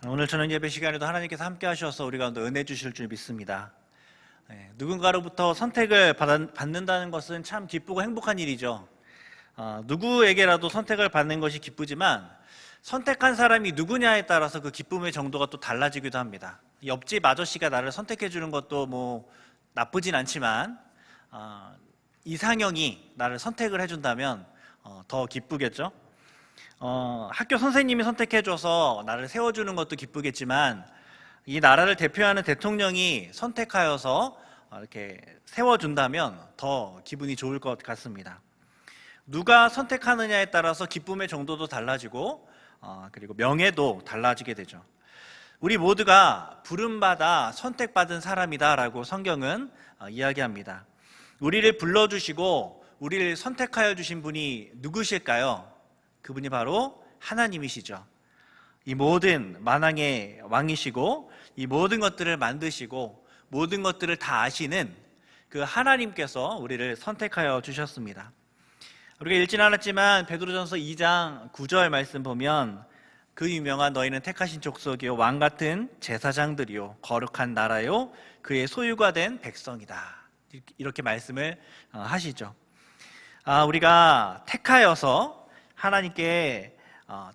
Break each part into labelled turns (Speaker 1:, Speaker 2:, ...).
Speaker 1: 오늘 저녁 예배 시간에도 하나님께서 함께 하셔서 우리 가운데 은혜 주실 줄 믿습니다. 누군가로부터 선택을 받는다는 것은 참 기쁘고 행복한 일이죠. 누구에게라도 선택을 받는 것이 기쁘지만 선택한 사람이 누구냐에 따라서 그 기쁨의 정도가 또 달라지기도 합니다. 옆집 아저씨가 나를 선택해 주는 것도 뭐 나쁘진 않지만 이상형이 나를 선택을 해준다면 더 기쁘겠죠. 학교 선생님이 선택해줘서 나를 세워주는 것도 기쁘겠지만 이 나라를 대표하는 대통령이 선택하여서 이렇게 세워준다면 더 기분이 좋을 것 같습니다. 누가 선택하느냐에 따라서 기쁨의 정도도 달라지고 그리고 명예도 달라지게 되죠. 우리 모두가 부름받아 선택받은 사람이다라고 성경은 이야기합니다. 우리를 불러주시고 우리를 선택하여 주신 분이 누구실까요? 그분이 바로 하나님이시죠. 이 모든 만왕의 왕이시고 이 모든 것들을 만드시고 모든 것들을 다 아시는 그 하나님께서 우리를 선택하여 주셨습니다. 우리가 읽지는 않았지만 베드로전서 2장 9절 말씀 보면 그 유명한 너희는 택하신 족속이요 왕 같은 제사장들이요 거룩한 나라요 그의 소유가 된 백성이다. 이렇게 말씀을 하시죠. 우리가 택하여서 하나님께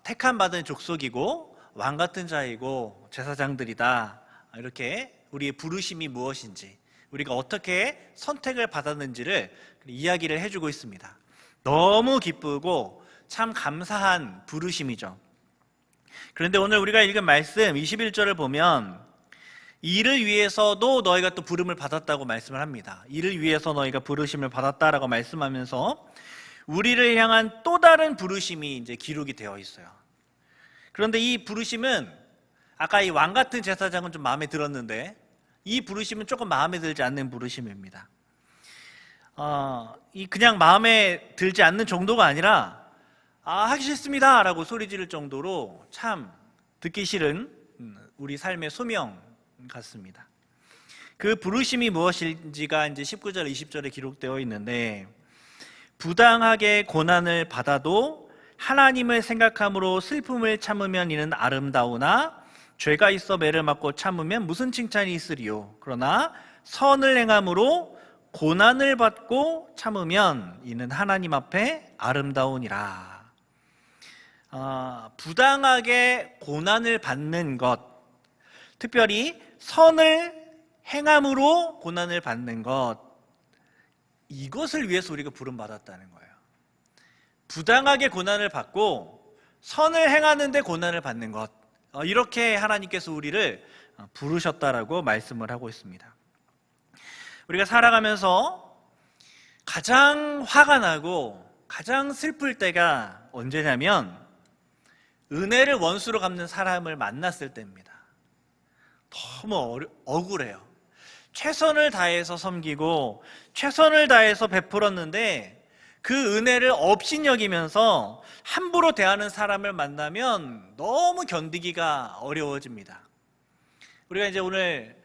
Speaker 1: 택함 받은 족속이고 왕 같은 자이고 제사장들이다. 이렇게 우리의 부르심이 무엇인지 우리가 어떻게 선택을 받았는지를 이야기를 해주고 있습니다. 너무 기쁘고 참 감사한 부르심이죠. 그런데 오늘 우리가 읽은 말씀 21절을 보면 이를 위해서도 너희가 또 부름을 받았다고 말씀을 합니다. 이를 위해서 너희가 부르심을 받았다라고 말씀하면서 우리를 향한 또 다른 부르심이 이제 기록이 되어 있어요. 그런데 이 부르심은 아까 이 왕 같은 제사장은 좀 마음에 들었는데 이 부르심은 조금 마음에 들지 않는 부르심입니다. 이 그냥 마음에 들지 않는 정도가 아니라 하기 싫습니다 라고 소리 지를 정도로 참 듣기 싫은 우리 삶의 소명 같습니다. 그 부르심이 무엇인지가 이제 19절 20절에 기록되어 있는데 부당하게 고난을 받아도 하나님을 생각함으로 슬픔을 참으면 이는 아름다우나 죄가 있어 매를 맞고 참으면 무슨 칭찬이 있으리요. 그러나 선을 행함으로 고난을 받고 참으면 이는 하나님 앞에 아름다우니라. 부당하게 고난을 받는 것, 특별히 선을 행함으로 고난을 받는 것, 이것을 위해서 우리가 부름받았다는 거예요. 부당하게 고난을 받고 선을 행하는데 고난을 받는 것, 이렇게 하나님께서 우리를 부르셨다라고 말씀을 하고 있습니다. 우리가 살아가면서 가장 화가 나고 가장 슬플 때가 언제냐면 은혜를 원수로 갚는 사람을 만났을 때입니다. 너무 억울해요. 최선을 다해서 섬기고 최선을 다해서 베풀었는데 그 은혜를 업신여기면서 함부로 대하는 사람을 만나면 너무 견디기가 어려워집니다. 우리가 이제 오늘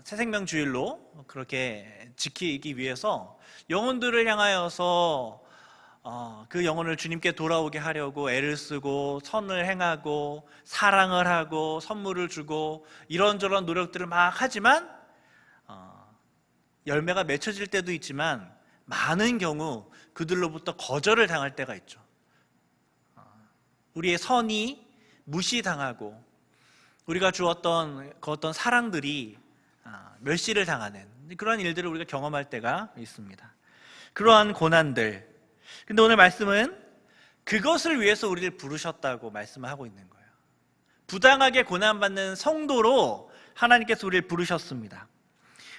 Speaker 1: 새생명주일로 그렇게 지키기 위해서 영혼들을 향하여서 그 영혼을 주님께 돌아오게 하려고 애를 쓰고 선을 행하고 사랑을 하고 선물을 주고 이런저런 노력들을 막 하지만 열매가 맺혀질 때도 있지만 많은 경우 그들로부터 거절을 당할 때가 있죠. 우리의 선이 무시당하고 우리가 주었던 그 어떤 사랑들이 멸시를 당하는 그러한 일들을 우리가 경험할 때가 있습니다. 그러한 고난들. 근데 오늘 말씀은 그것을 위해서 우리를 부르셨다고 말씀을 하고 있는 거예요. 부당하게 고난받는 성도로 하나님께서 우리를 부르셨습니다.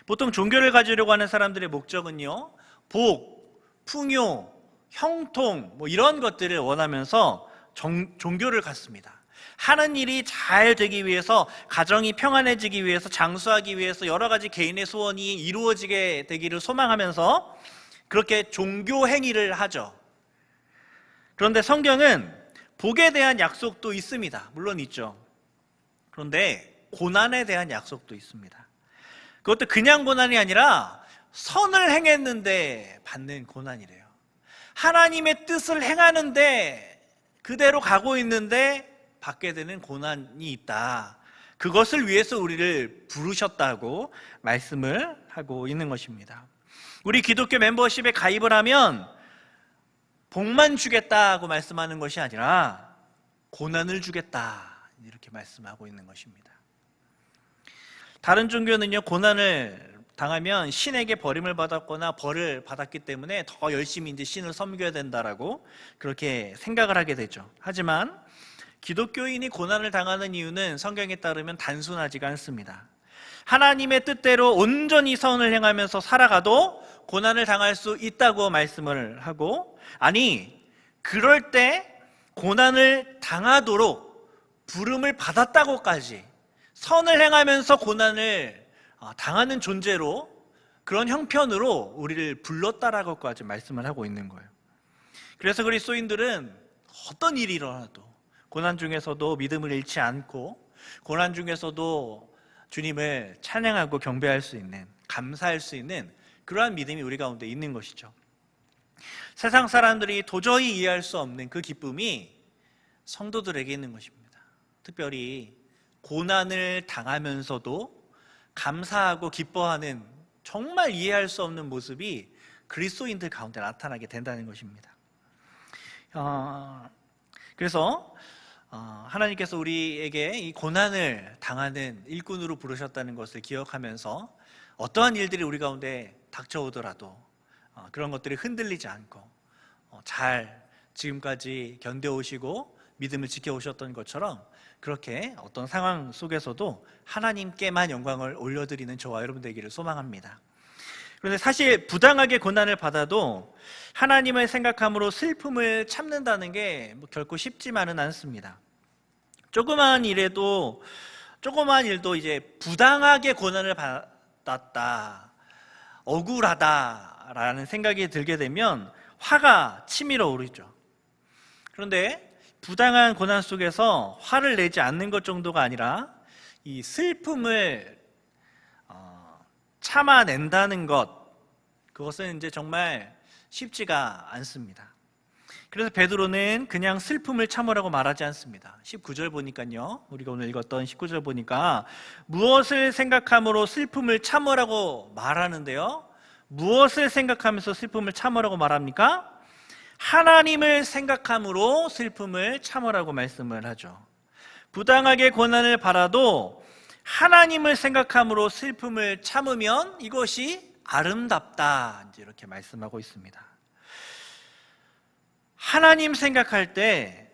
Speaker 1: 보통 종교를 가지려고 하는 사람들의 목적은요, 복, 풍요, 형통 이런 것들을 원하면서 종교를 갖습니다. 하는 일이 잘 되기 위해서, 가정이 평안해지기 위해서, 장수하기 위해서 여러 가지 개인의 소원이 이루어지게 되기를 소망하면서 그렇게 종교 행위를 하죠. 그런데 성경은 복에 대한 약속도 있습니다. 물론 있죠. 그런데 고난에 대한 약속도 있습니다. 그것도 그냥 고난이 아니라 선을 행했는데 받는 고난이래요. 하나님의 뜻을 행하는데 그대로 가고 있는데 받게 되는 고난이 있다. 그것을 위해서 우리를 부르셨다고 말씀을 하고 있는 것입니다. 우리 기독교 멤버십에 가입을 하면 복만 주겠다고 말씀하는 것이 아니라 고난을 주겠다, 이렇게 말씀하고 있는 것입니다. 다른 종교는요, 고난을 당하면 신에게 버림을 받았거나 벌을 받았기 때문에 더 열심히 이제 신을 섬겨야 된다라고 그렇게 생각을 하게 되죠. 하지만 기독교인이 고난을 당하는 이유는 성경에 따르면 단순하지가 않습니다. 하나님의 뜻대로 온전히 선을 행하면서 살아가도 고난을 당할 수 있다고 말씀을 하고, 아니 그럴 때 고난을 당하도록 부름을 받았다고까지, 선을 행하면서 고난을 당하는 존재로, 그런 형편으로 우리를 불렀다라고까지 말씀을 하고 있는 거예요. 그래서 그리스도인들은 어떤 일이 일어나도 고난 중에서도 믿음을 잃지 않고, 고난 중에서도 주님을 찬양하고 경배할 수 있는, 감사할 수 있는 그러한 믿음이 우리 가운데 있는 것이죠. 세상 사람들이 도저히 이해할 수 없는 그 기쁨이 성도들에게 있는 것입니다. 특별히 고난을 당하면서도 감사하고 기뻐하는 정말 이해할 수 없는 모습이 그리스도인들 가운데 나타나게 된다는 것입니다. 그래서 하나님께서 우리에게 이 고난을 당하는 일꾼으로 부르셨다는 것을 기억하면서 어떠한 일들이 우리 가운데 닥쳐오더라도 그런 것들이 흔들리지 않고 잘 지금까지 견뎌오시고 믿음을 지켜오셨던 것처럼, 그렇게 어떤 상황 속에서도 하나님께만 영광을 올려드리는 저와 여러분 되기를 소망합니다. 그런데 사실 부당하게 고난을 받아도 하나님을 생각함으로 슬픔을 참는다는 게 결코 쉽지만은 않습니다. 조그마한 일도 이제 부당하게 고난을 받았다, 억울하다라는 생각이 들게 되면 화가 치밀어 오르죠. 그런데 부당한 고난 속에서 화를 내지 않는 것 정도가 아니라 이 슬픔을 참아낸다는 것, 그것은 이제 정말 쉽지가 않습니다. 그래서 베드로는 그냥 슬픔을 참으라고 말하지 않습니다. 19절 보니까요, 우리가 오늘 읽었던 19절 보니까 무엇을 생각함으로 슬픔을 참으라고 말하는데요, 무엇을 생각하면서 슬픔을 참으라고 말합니까? 하나님을 생각함으로 슬픔을 참으라고 말씀을 하죠. 부당하게 고난을 받아도 하나님을 생각함으로 슬픔을 참으면 이것이 아름답다, 이렇게 말씀하고 있습니다. 하나님 생각할 때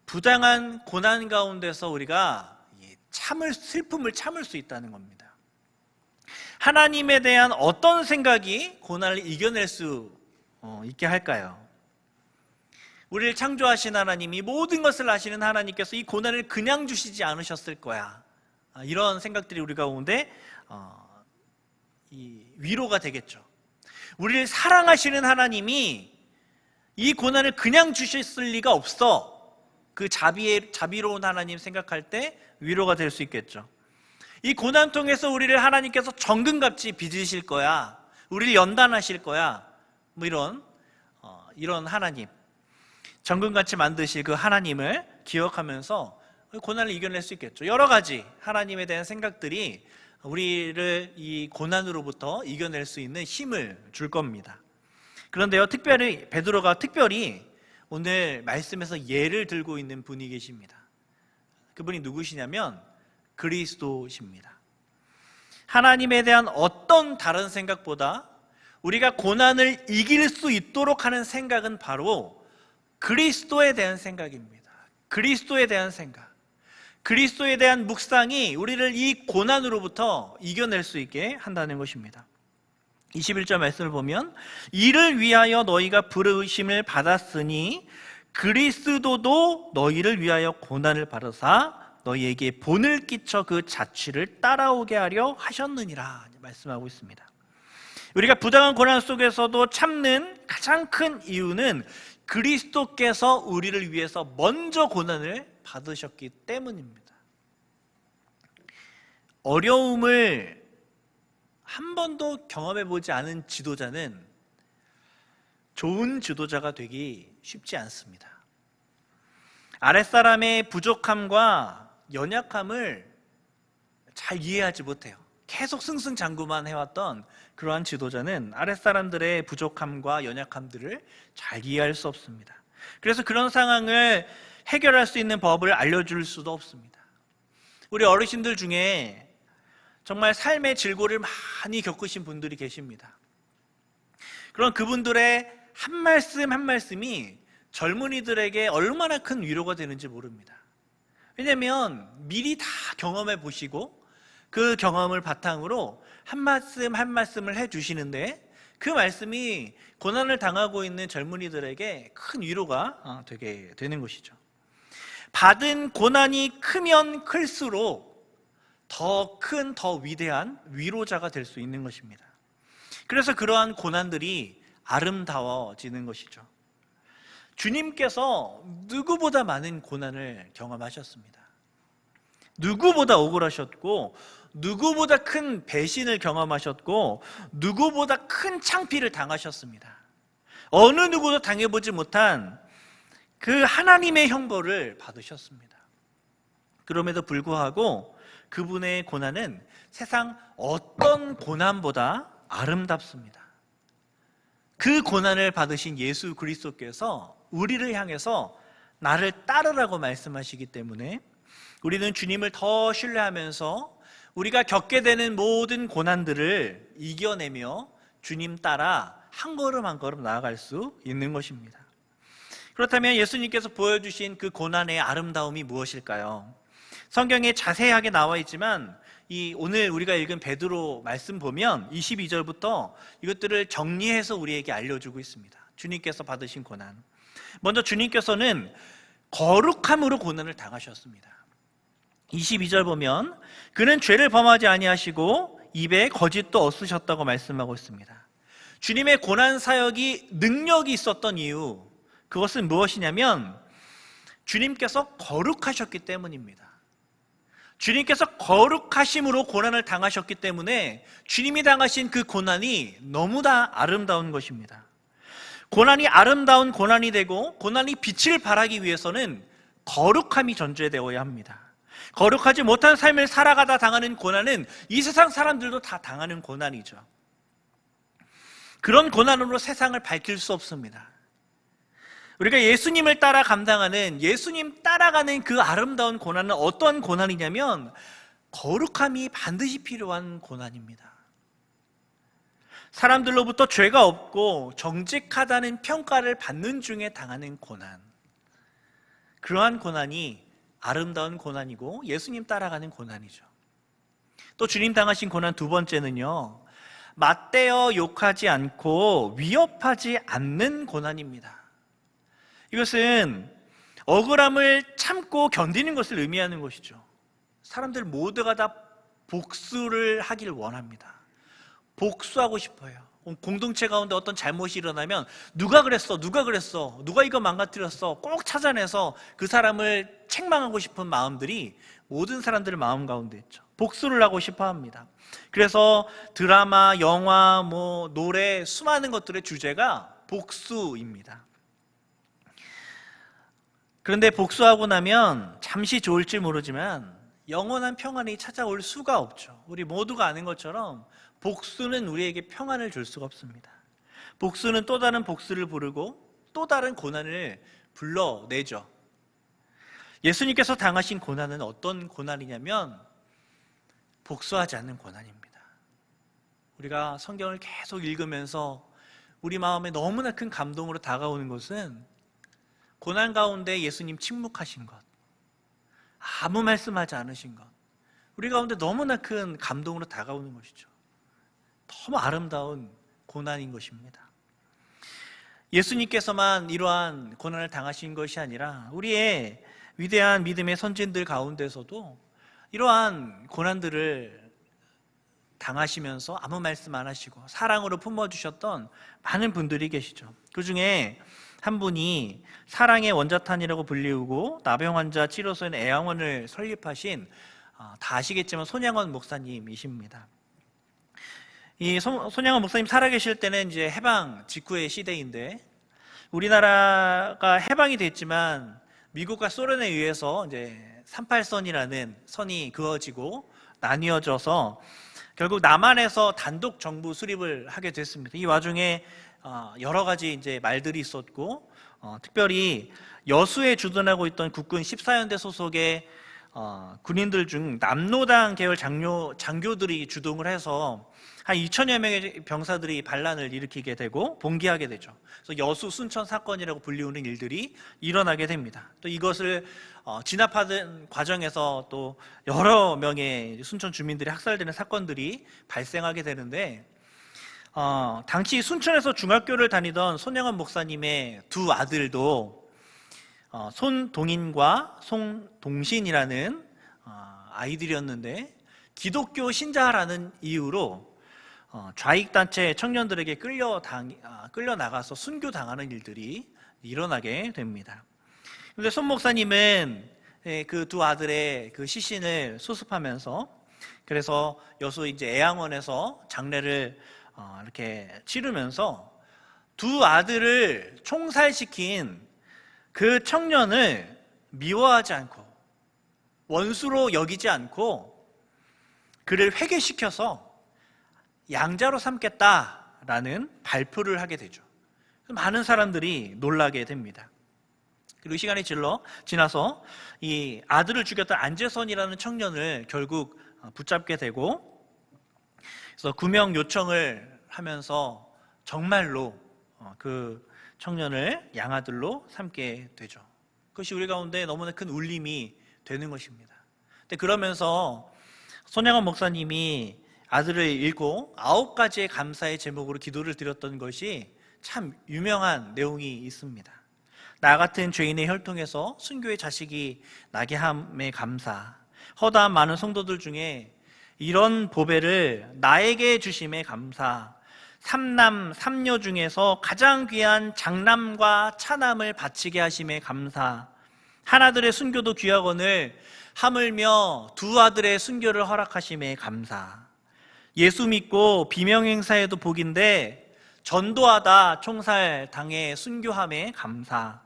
Speaker 1: 부당한 고난 가운데서 우리가 슬픔을 참을 수 있다는 겁니다. 하나님에 대한 어떤 생각이 고난을 이겨낼 수 있게 할까요? 우리를 창조하신 하나님이, 모든 것을 아시는 하나님께서 이 고난을 그냥 주시지 않으셨을 거야, 이런 생각들이 우리 가운데 위로가 되겠죠. 우리를 사랑하시는 하나님이 이 고난을 그냥 주셨을 리가 없어, 그 자비로운 하나님 생각할 때 위로가 될 수 있겠죠. 이 고난 통해서 우리를 하나님께서 정금같이 빚으실 거야, 우리를 연단하실 거야, 이런 하나님, 정금같이 만드실 그 하나님을 기억하면서 고난을 이겨낼 수 있겠죠. 여러 가지 하나님에 대한 생각들이 우리를 이 고난으로부터 이겨낼 수 있는 힘을 줄 겁니다. 그런데요, 베드로가 특별히 오늘 말씀에서 예를 들고 있는 분이 계십니다. 그분이 누구시냐면 그리스도십니다. 하나님에 대한 어떤 다른 생각보다 우리가 고난을 이길 수 있도록 하는 생각은 바로 그리스도에 대한 생각입니다. 그리스도에 대한 생각, 그리스도에 대한 묵상이 우리를 이 고난으로부터 이겨낼 수 있게 한다는 것입니다. 21절 말씀을 보면, 이를 위하여 너희가 부르심을 받았으니 그리스도도 너희를 위하여 고난을 받으사 너희에게 본을 끼쳐 그 자취를 따라오게 하려 하셨느니라 말씀하고 있습니다. 우리가 부당한 고난 속에서도 참는 가장 큰 이유는 그리스도께서 우리를 위해서 먼저 고난을 받으셨기 때문입니다. 어려움을 한 번도 경험해 보지 않은 지도자는 좋은 지도자가 되기 쉽지 않습니다. 아랫사람의 부족함과 연약함을 잘 이해하지 못해요. 계속 승승장구만 해왔던 그러한 지도자는 아랫사람들의 부족함과 연약함들을 잘 이해할 수 없습니다. 그래서 그런 상황을 해결할 수 있는 법을 알려줄 수도 없습니다. 우리 어르신들 중에 정말 삶의 질고를 많이 겪으신 분들이 계십니다. 그런 그분들의 한 말씀 한 말씀이 젊은이들에게 얼마나 큰 위로가 되는지 모릅니다. 왜냐하면 미리 다 경험해 보시고 그 경험을 바탕으로 한 말씀 한 말씀을 해주시는데 그 말씀이 고난을 당하고 있는 젊은이들에게 큰 위로가 되게 되는 것이죠. 받은 고난이 크면 클수록 더 큰, 더 위대한 위로자가 될 수 있는 것입니다. 그래서 그러한 고난들이 아름다워지는 것이죠. 주님께서 누구보다 많은 고난을 경험하셨습니다. 누구보다 억울하셨고, 누구보다 큰 배신을 경험하셨고, 누구보다 큰 창피를 당하셨습니다. 어느 누구도 당해보지 못한 그 하나님의 형벌을 받으셨습니다. 그럼에도 불구하고 그분의 고난은 세상 어떤 고난보다 아름답습니다. 그 고난을 받으신 예수 그리스도께서 우리를 향해서 나를 따르라고 말씀하시기 때문에 우리는 주님을 더 신뢰하면서 우리가 겪게 되는 모든 고난들을 이겨내며 주님 따라 한 걸음 한 걸음 나아갈 수 있는 것입니다. 그렇다면 예수님께서 보여주신 그 고난의 아름다움이 무엇일까요? 성경에 자세하게 나와 있지만 오늘 우리가 읽은 베드로 말씀 보면 22절부터 이것들을 정리해서 우리에게 알려주고 있습니다. 주님께서 받으신 고난. 먼저 주님께서는 거룩함으로 고난을 당하셨습니다. 22절 보면 그는 죄를 범하지 아니하시고 입에 거짓도 없으셨다고 말씀하고 있습니다. 주님의 고난 사역이 능력이 있었던 이유, 그것은 무엇이냐면 주님께서 거룩하셨기 때문입니다. 주님께서 거룩하심으로 고난을 당하셨기 때문에 주님이 당하신 그 고난이 너무나 아름다운 것입니다. 고난이 아름다운 고난이 되고 고난이 빛을 발하기 위해서는 거룩함이 전제되어야 합니다. 거룩하지 못한 삶을 살아가다 당하는 고난은 이 세상 사람들도 다 당하는 고난이죠. 그런 고난으로 세상을 밝힐 수 없습니다. 우리가 예수님을 따라 감당하는, 예수님 따라가는 그 아름다운 고난은 어떤 고난이냐면 거룩함이 반드시 필요한 고난입니다. 사람들로부터 죄가 없고 정직하다는 평가를 받는 중에 당하는 고난, 그러한 고난이 아름다운 고난이고 예수님 따라가는 고난이죠. 또 주님 당하신 고난 두 번째는요, 맞대어 욕하지 않고 위협하지 않는 고난입니다. 이것은 억울함을 참고 견디는 것을 의미하는 것이죠. 사람들 모두가 다 복수를 하길 원합니다. 복수하고 싶어요. 공동체 가운데 어떤 잘못이 일어나면 누가 그랬어? 누가 그랬어? 누가 이거 망가뜨렸어? 꼭 찾아내서 그 사람을 책망하고 싶은 마음들이 모든 사람들의 마음 가운데 있죠. 복수를 하고 싶어 합니다. 그래서 드라마, 영화, 노래, 수많은 것들의 주제가 복수입니다. 그런데 복수하고 나면 잠시 좋을지 모르지만 영원한 평안이 찾아올 수가 없죠. 우리 모두가 아는 것처럼 복수는 우리에게 평안을 줄 수가 없습니다. 복수는 또 다른 복수를 부르고 또 다른 고난을 불러내죠. 예수님께서 당하신 고난은 어떤 고난이냐면 복수하지 않는 고난입니다. 우리가 성경을 계속 읽으면서 우리 마음에 너무나 큰 감동으로 다가오는 것은 고난 가운데 예수님 침묵하신 것, 아무 말씀하지 않으신 것, 우리 가운데 너무나 큰 감동으로 다가오는 것이죠. 너무 아름다운 고난인 것입니다. 예수님께서만 이러한 고난을 당하신 것이 아니라 우리의 위대한 믿음의 선진들 가운데서도 이러한 고난들을 당하시면서 아무 말씀 안 하시고 사랑으로 품어주셨던 많은 분들이 계시죠. 그 중에 한 분이 사랑의 원자탄이라고 불리우고 나병 환자 치료소인 애양원을 설립하신 다 아시겠지만 손양원 목사님이십니다. 이 손양원 목사님 살아계실 때는 이제 해방 직후의 시대인데 우리나라가 해방이 됐지만 미국과 소련에 의해서 이제 38선이라는 선이 그어지고 나뉘어져서 결국 남한에서 단독 정부 수립을 하게 됐습니다. 이 와중에 여러 가지 이제 말들이 있었고, 특별히 여수에 주둔하고 있던 국군 14연대 소속의 군인들 중 남로당 계열 장교들이 주동을 해서 한 2천여 명의 병사들이 반란을 일으키게 되고 봉기하게 되죠. 그래서 여수 순천 사건이라고 불리우는 일들이 일어나게 됩니다. 또 이것을 진압하는 과정에서 또 여러 명의 순천 주민들이 학살되는 사건들이 발생하게 되는데, 당시 순천에서 중학교를 다니던 손영원 목사님의 두 아들도 손동인과 송동신이라는 아이들이었는데, 기독교 신자라는 이유로 좌익단체 청년들에게 끌려 나가서 순교당하는 일들이 일어나게 됩니다. 그런데 손 목사님은 그 두 아들의 그 시신을 수습하면서, 그래서 여수 이제 애양원에서 장례를 이렇게 치르면서 두 아들을 총살시킨 그 청년을 미워하지 않고 원수로 여기지 않고 그를 회개시켜서 양자로 삼겠다라는 발표를 하게 되죠. 많은 사람들이 놀라게 됩니다. 그리고 시간이 지나서 이 아들을 죽였던 안재선이라는 청년을 결국 붙잡게 되고, 그래서 구명 요청을 하면서 정말로 그 청년을 양아들로 삼게 되죠. 그것이 우리 가운데 너무나 큰 울림이 되는 것입니다. 근데 그러면서 손양원 목사님이 아들을 잃고 9가지의 감사의 제목으로 기도를 드렸던 것이 참 유명한 내용이 있습니다. 나 같은 죄인의 혈통에서 순교의 자식이 나게 함에 감사, 허다한 많은 성도들 중에 이런 보배를 나에게 주심에 감사, 삼남 삼녀 중에서 가장 귀한 장남과 차남을 바치게 하심에 감사, 하나들의 순교도 귀하거늘 하물며 두 아들의 순교를 허락하심에 감사, 예수 믿고 비명행사에도 복인데 전도하다 총살 당해 순교함에 감사,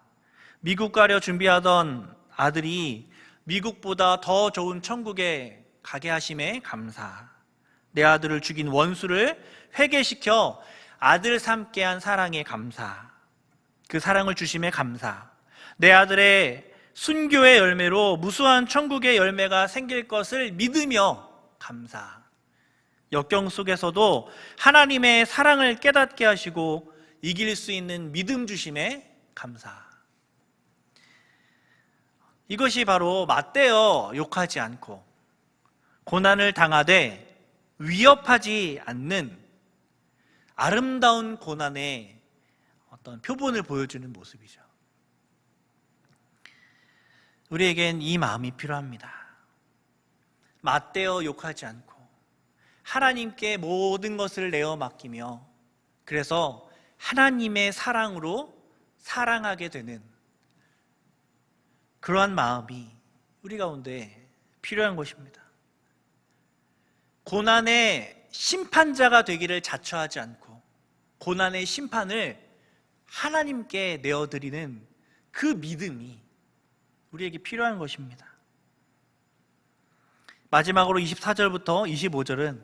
Speaker 1: 미국 가려 준비하던 아들이 미국보다 더 좋은 천국에 가게 하심에 감사, 내 아들을 죽인 원수를 회개시켜 아들 삼게 한 사랑에 감사, 그 사랑을 주심에 감사, 내 아들의 순교의 열매로 무수한 천국의 열매가 생길 것을 믿으며 감사, 역경 속에서도 하나님의 사랑을 깨닫게 하시고 이길 수 있는 믿음 주심에 감사. 이것이 바로 맞대어 욕하지 않고 고난을 당하되 위협하지 않는 아름다운 고난의 어떤 표본을 보여주는 모습이죠. 우리에겐 이 마음이 필요합니다. 맞대어 욕하지 않고 하나님께 모든 것을 내어 맡기며, 그래서 하나님의 사랑으로 사랑하게 되는 그러한 마음이 우리 가운데 필요한 것입니다. 고난의 심판자가 되기를 자처하지 않고 고난의 심판을 하나님께 내어드리는 그 믿음이 우리에게 필요한 것입니다. 마지막으로 24절부터 25절은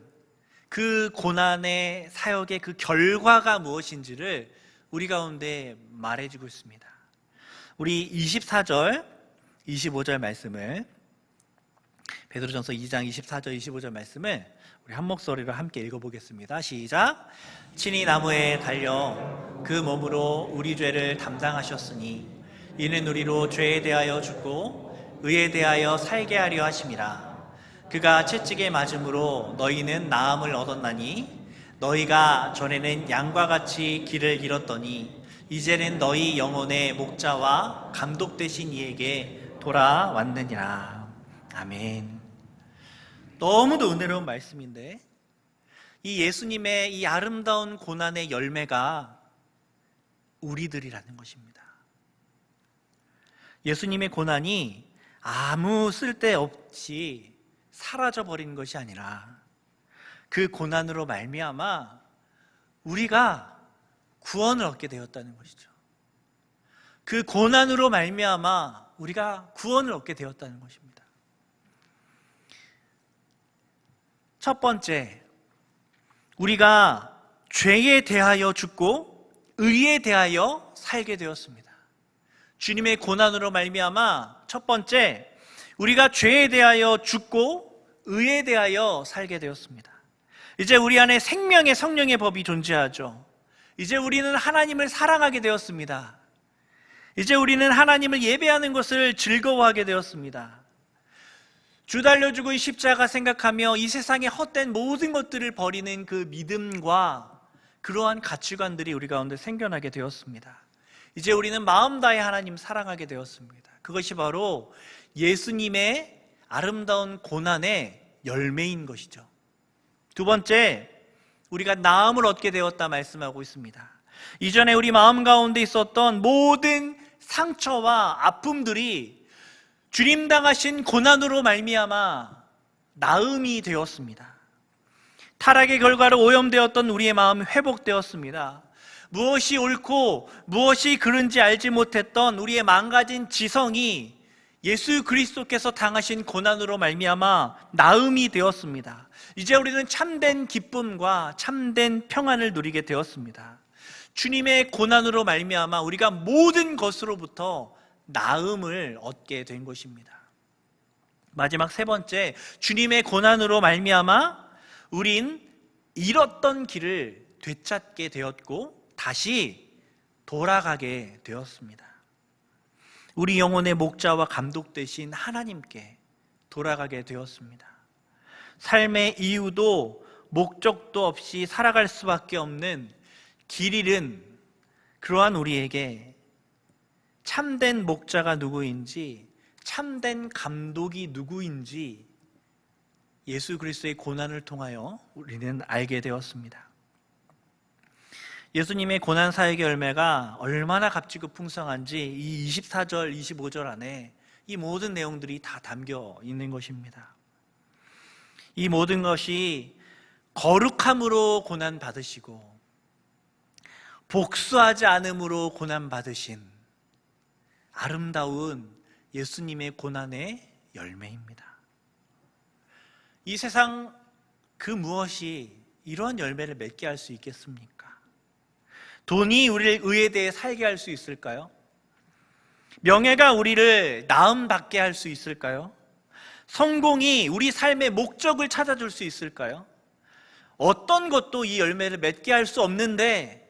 Speaker 1: 그 고난의 사역의 그 결과가 무엇인지를 우리 가운데 말해주고 있습니다. 우리 24절, 25절 말씀을, 베드로전서 2장 24절, 25절 말씀을 우리 한 목소리로 함께 읽어보겠습니다. 시작. 친히 나무에 달려 그 몸으로 우리 죄를 담당하셨으니 이는 우리로 죄에 대하여 죽고 의에 대하여 살게 하려 하심이라. 그가 채찍에 맞음으로 너희는 나음을 얻었나니 너희가 전에는 양과 같이 길을 잃었더니 이제는 너희 영혼의 목자와 감독 되신 이에게 돌아왔느니라. 아멘. 너무도 은혜로운 말씀인데, 이 예수님의 이 아름다운 고난의 열매가 우리들이라는 것입니다. 예수님의 고난이 아무 쓸데없이 사라져버린 것이 아니라 그 고난으로 말미암아 우리가 구원을 얻게 되었다는 것이죠. 그 고난으로 말미암아 우리가 구원을 얻게 되었다는 것입니다. 첫 번째, 우리가 죄에 대하여 죽고 의에 대하여 살게 되었습니다. 주님의 고난으로 말미암아 첫 번째, 우리가 죄에 대하여 죽고 의에 대하여 살게 되었습니다. 이제 우리 안에 생명의 성령의 법이 존재하죠. 이제 우리는 하나님을 사랑하게 되었습니다. 이제 우리는 하나님을 예배하는 것을 즐거워하게 되었습니다. 주 달려 죽은 십자가 생각하며 이 세상의 헛된 모든 것들을 버리는 그 믿음과 그러한 가치관들이 우리 가운데 생겨나게 되었습니다. 이제 우리는 마음 다해 하나님 사랑하게 되었습니다. 그것이 바로 예수님의 아름다운 고난의 열매인 것이죠. 두 번째, 우리가 나음을 얻게 되었다 말씀하고 있습니다. 이전에 우리 마음 가운데 있었던 모든 상처와 아픔들이 주님 당하신 고난으로 말미암아 나음이 되었습니다. 타락의 결과로 오염되었던 우리의 마음이 회복되었습니다. 무엇이 옳고 무엇이 그른지 알지 못했던 우리의 망가진 지성이 예수 그리스도께서 당하신 고난으로 말미암아 나음이 되었습니다. 이제 우리는 참된 기쁨과 참된 평안을 누리게 되었습니다. 주님의 고난으로 말미암아 우리가 모든 것으로부터 나음을 얻게 된 것입니다. 마지막 세 번째, 주님의 고난으로 말미암아 우린 잃었던 길을 되찾게 되었고 다시 돌아가게 되었습니다. 우리 영혼의 목자와 감독 되신 하나님께 돌아가게 되었습니다. 삶의 이유도 목적도 없이 살아갈 수밖에 없는 길 잃은 그러한 우리에게 참된 목자가 누구인지, 참된 감독이 누구인지 예수 그리스도의 고난을 통하여 우리는 알게 되었습니다. 예수님의 고난 사역의 열매가 얼마나 값지고 풍성한지 이 24절, 25절 안에 이 모든 내용들이 다 담겨 있는 것입니다. 이 모든 것이 거룩함으로 고난 받으시고 복수하지 않음으로 고난 받으신 아름다운 예수님의 고난의 열매입니다. 이 세상 그 무엇이 이러한 열매를 맺게 할 수 있겠습니까? 돈이 우리를 의에 대해 살게 할 수 있을까요? 명예가 우리를 나음받게 할 수 있을까요? 성공이 우리 삶의 목적을 찾아줄 수 있을까요? 어떤 것도 이 열매를 맺게 할 수 없는데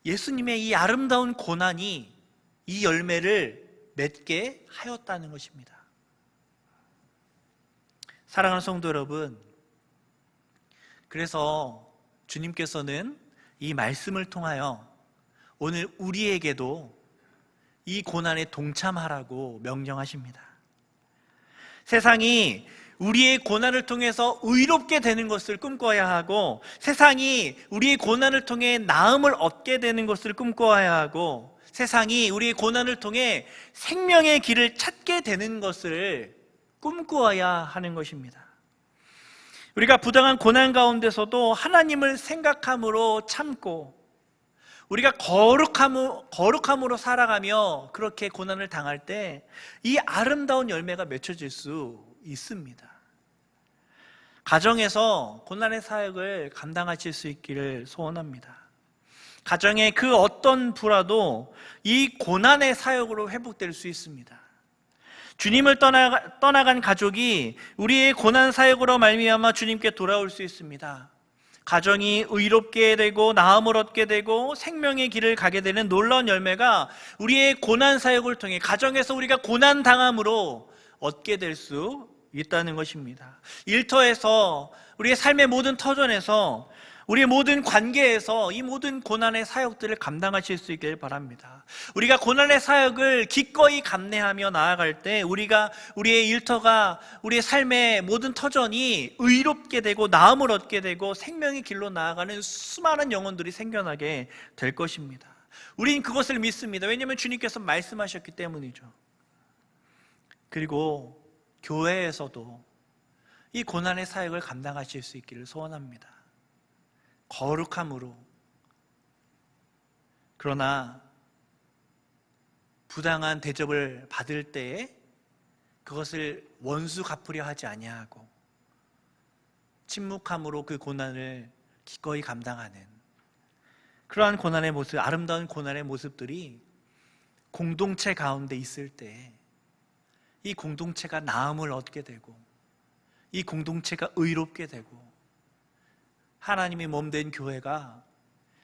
Speaker 1: 예수님의 이 아름다운 고난이 이 열매를 맺게 하였다는 것입니다. 사랑하는 성도 여러분, 그래서 주님께서는 이 말씀을 통하여 오늘 우리에게도 이 고난에 동참하라고 명령하십니다. 세상이 우리의 고난을 통해서 의롭게 되는 것을 꿈꿔야 하고, 세상이 우리의 고난을 통해 나음을 얻게 되는 것을 꿈꿔야 하고, 세상이 우리의 고난을 통해 생명의 길을 찾게 되는 것을 꿈꾸어야 하는 것입니다. 우리가 부당한 고난 가운데서도 하나님을 생각함으로 참고 우리가 거룩함으로 살아가며 그렇게 고난을 당할 때 이 아름다운 열매가 맺혀질 수 있습니다. 가정에서 고난의 사역을 감당하실 수 있기를 소원합니다. 가정의 그 어떤 부라도 이 고난의 사역으로 회복될 수 있습니다. 주님을 떠나간 가족이 우리의 고난 사역으로 말미암아 주님께 돌아올 수 있습니다. 가정이 의롭게 되고 나음을 얻게 되고 생명의 길을 가게 되는 놀라운 열매가 우리의 고난 사역을 통해 가정에서 우리가 고난 당함으로 얻게 될 수 있다는 것입니다. 일터에서 우리의 삶의 모든 터전에서 우리의 모든 관계에서 이 모든 고난의 사역들을 감당하실 수 있길 바랍니다. 우리가 고난의 사역을 기꺼이 감내하며 나아갈 때 우리의 일터가 우리의 삶의 모든 터전이 의롭게 되고 나음을 얻게 되고 생명의 길로 나아가는 수많은 영혼들이 생겨나게 될 것입니다. 우린 그것을 믿습니다. 왜냐하면 주님께서 말씀하셨기 때문이죠. 그리고 교회에서도 이 고난의 사역을 감당하실 수 있기를 소원합니다. 거룩함으로. 그러나 부당한 대접을 받을 때에 그것을 원수 갚으려 하지 아니하고 침묵함으로 그 고난을 기꺼이 감당하는 그러한 고난의 모습, 아름다운 고난의 모습들이 공동체 가운데 있을 때 이 공동체가 나음을 얻게 되고 이 공동체가 의롭게 되고 하나님의 몸된 교회가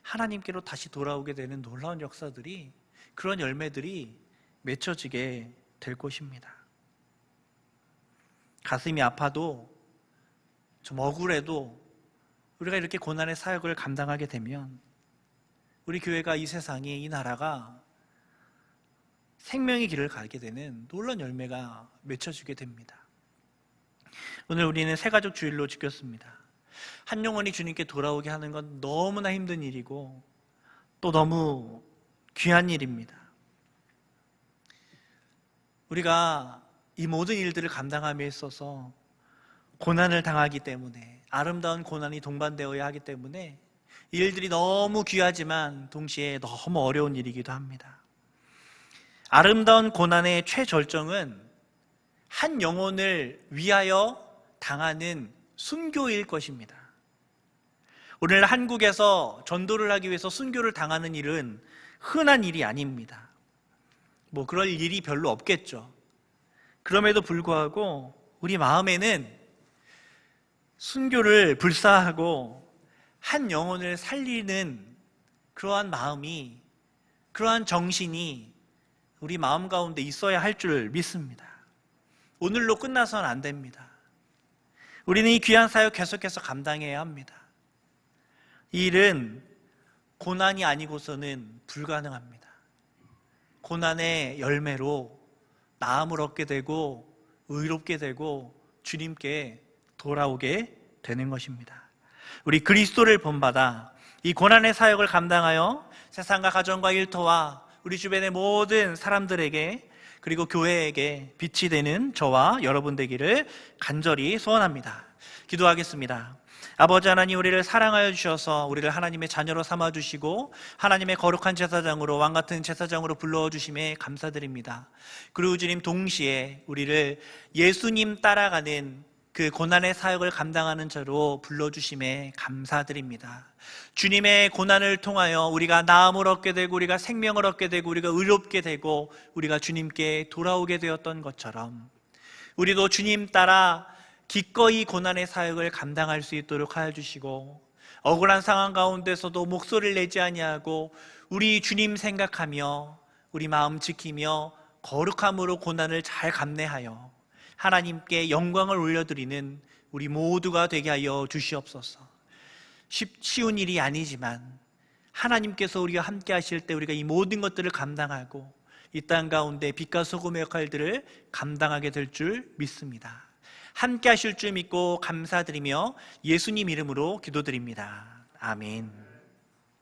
Speaker 1: 하나님께로 다시 돌아오게 되는 놀라운 역사들이, 그런 열매들이 맺혀지게 될 것입니다. 가슴이 아파도 좀 억울해도 우리가 이렇게 고난의 사역을 감당하게 되면 우리 교회가, 이 세상이, 이 나라가 생명의 길을 가게 되는 놀라운 열매가 맺혀지게 됩니다. 오늘 우리는 새가족 주일로 지켰습니다. 한 영혼이 주님께 돌아오게 하는 건 너무나 힘든 일이고 또 너무 귀한 일입니다. 우리가 이 모든 일들을 감당함에 있어서 고난을 당하기 때문에, 아름다운 고난이 동반되어야 하기 때문에 이 일들이 너무 귀하지만 동시에 너무 어려운 일이기도 합니다. 아름다운 고난의 최절정은 한 영혼을 위하여 당하는 순교일 것입니다. 오늘 한국에서 전도를 하기 위해서 순교를 당하는 일은 흔한 일이 아닙니다. 그럴 일이 별로 없겠죠. 그럼에도 불구하고 우리 마음에는 순교를 불사하고 한 영혼을 살리는 그러한 마음이, 그러한 정신이 우리 마음 가운데 있어야 할 줄 믿습니다. 오늘로 끝나서는 안 됩니다. 우리는 이 귀한 사역 계속해서 감당해야 합니다. 이 일은 고난이 아니고서는 불가능합니다. 고난의 열매로 나음을 얻게 되고 의롭게 되고 주님께 돌아오게 되는 것입니다. 우리 그리스도를 본받아 이 고난의 사역을 감당하여 세상과 가정과 일터와 우리 주변의 모든 사람들에게, 그리고 교회에게 빛이 되는 저와 여러분 되기를 간절히 소원합니다. 기도하겠습니다. 아버지 하나님, 우리를 사랑하여 주셔서 우리를 하나님의 자녀로 삼아주시고 하나님의 거룩한 제사장으로, 왕같은 제사장으로 불러주심에 감사드립니다. 그리고 주님, 동시에 우리를 예수님 따라가는 그 고난의 사역을 감당하는 자로 불러주심에 감사드립니다. 주님의 고난을 통하여 우리가 나음을 얻게 되고 우리가 생명을 얻게 되고 우리가 의롭게 되고 우리가 주님께 돌아오게 되었던 것처럼 우리도 주님 따라 기꺼이 고난의 사역을 감당할 수 있도록 하여 주시고, 억울한 상황 가운데서도 목소리를 내지 아니하고 우리 주님 생각하며 우리 마음 지키며 거룩함으로 고난을 잘 감내하여 하나님께 영광을 올려드리는 우리 모두가 되게 하여 주시옵소서. 쉬운 일이 아니지만 하나님께서 우리와 함께 하실 때 우리가 이 모든 것들을 감당하고 이 땅 가운데 빛과 소금의 역할들을 감당하게 될 줄 믿습니다. 함께 하실 줄 믿고 감사드리며 예수님 이름으로 기도드립니다. 아멘.